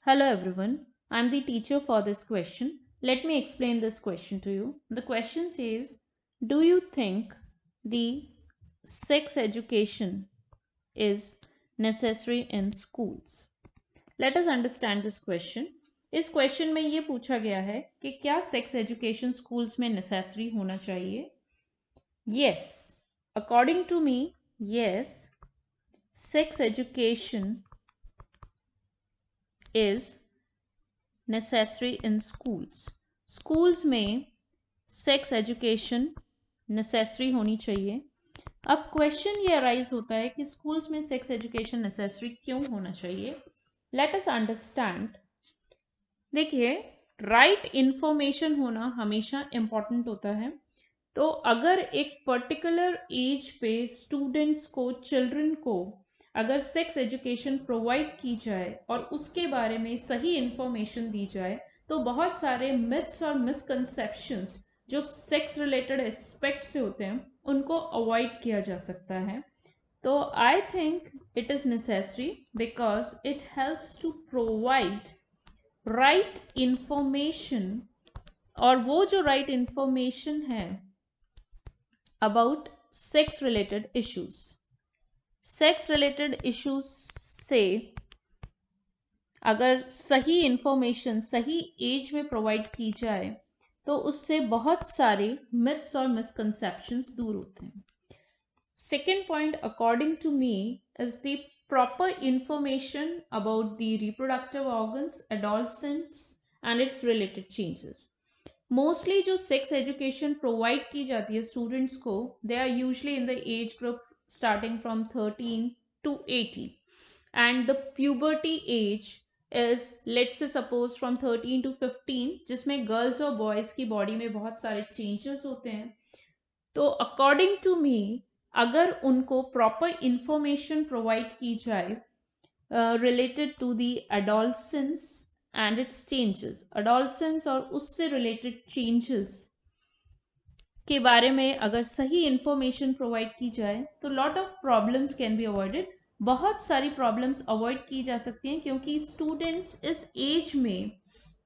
Hello everyone, I am the teacher for this question. Let me explain this question to you. The question says, do you think the sex education is necessary in schools? Let us understand this question. इस question में ये पूछा गया है कि क्या sex education schools में necessary होना चाहिए? Yes, according to me, yes, sex education is necessary in schools. Schools में सेक्स एजुकेशन नेसेसरी होनी चाहिए. अब क्वेश्चन ये अराइज होता है कि स्कूल्स में सेक्स एजुकेशन नेसेसरी क्यों होना चाहिए. Let us understand. देखिए, राइट इन्फॉर्मेशन होना हमेशा इम्पॉर्टेंट होता है. तो अगर एक पर्टिकुलर एज पे स्टूडेंट्स को, चिल्ड्रन को अगर सेक्स एजुकेशन प्रोवाइड की जाए और उसके बारे में सही इंफॉर्मेशन दी जाए तो बहुत सारे मिथ्स और मिसकंसेप्शंस जो सेक्स रिलेटेड एस्पेक्ट से होते हैं उनको अवॉइड किया जा सकता है. तो I think it is necessary because it helps to provide right information. और वो जो राइट इंफॉर्मेशन है about sex related issues. Sex related issues से अगर सही इंफॉर्मेशन सही एज में प्रोवाइड की जाए तो उससे बहुत सारे मिथ्स और मिसकंसेप्शंस दूर होते हैं. Second point according to me is the proper information about the reproductive organs, adolescents and its related changes. Mostly जो सेक्स एजुकेशन प्रोवाइड की जाती है स्टूडेंट्स को, they are usually in the age group starting from 13 to 18, and the puberty age is, let's say suppose from 13 to 15, जिसमें girls और boys की body में बहुत सारे चेंजेस होते हैं. तो अकॉर्डिंग टू मी अगर उनको प्रॉपर इंफॉर्मेशन प्रोवाइड की जाए related to the adolescence and its changes, adolescence और उससे रिलेटेड चेंजेस के बारे में अगर सही इंफॉर्मेशन प्रोवाइड की जाए तो lot of problems can be avoided. बहुत सारी प्रॉब्लम्स अवॉइड की जा सकती हैं क्योंकि स्टूडेंट्स इस एज में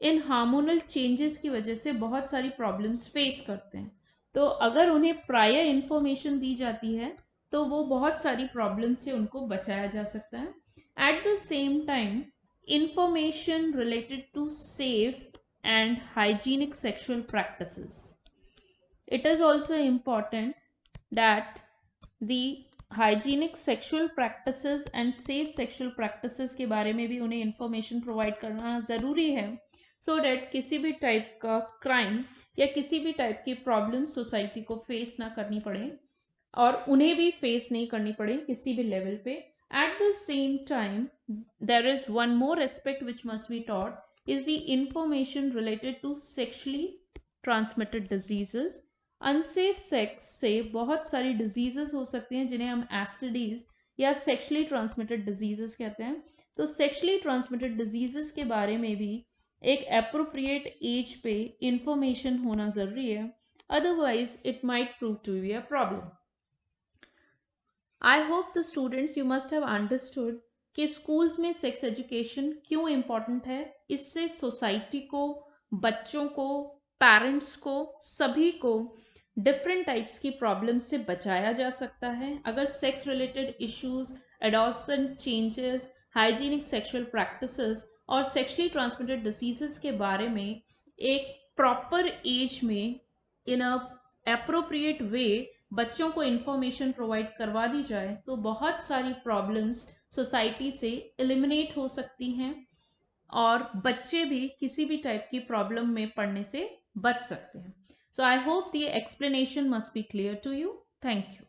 इन हार्मोनल चेंजेस की वजह से बहुत सारी प्रॉब्लम्स फेस करते हैं. तो अगर उन्हें प्रायर इंफॉर्मेशन दी जाती है तो वो बहुत सारी प्रॉब्लम से उनको बचाया जा सकता है. At the same time information related to safe and hygienic sexual practices. It is also important that the hygienic sexual practices and safe sexual practices के बारे में भी उन्हें information provide करना ज़रूरी है so that किसी भी टाइप का क्राइम या किसी भी टाइप की प्रॉब्लम सोसाइटी को फेस ना करनी पड़े और उन्हें भी फेस नहीं करनी पड़े किसी भी लेवल पे. At the same time, there is one more aspect which must be taught is the information related to sexually transmitted diseases. Unsafe sex से बहुत सारी डिजीजेस हो सकती हैं जिन्हें हम एसटीडीज या सेक्सुअली ट्रांसमिटेड डिजीजेस कहते हैं. तो सेक्सुअली ट्रांसमिटेड डिजीजेस के बारे में भी एक एप्रोप्रिएट एज पे इंफॉर्मेशन होना ज़रूरी है, otherwise it might prove to be a problem. I hope the students you must have understood कि स्कूल्स में सेक्स एजुकेशन क्यों इम्पॉर्टेंट है. इससे सोसाइटी को, बच्चों को, पेरेंट्स को, सभी को डिफरेंट टाइप्स की प्रॉब्लम से बचाया जा सकता है. अगर sex related issues, adolescent changes, hygienic sexual practices और सेक्सुअली ट्रांसमिटेड डिसीजेस के बारे में एक प्रॉपर एज में इन अ एप्रोप्रिएट वे बच्चों को इंफॉर्मेशन प्रोवाइड करवा दी जाए तो बहुत सारी प्रॉब्लम्स सोसाइटी से एलिमिनेट हो सकती हैं और बच्चे भी किसी भी टाइप की प्रॉब्लम में पड़ने से बच सकते हैं. So I hope the explanation must be clear to you. Thank you.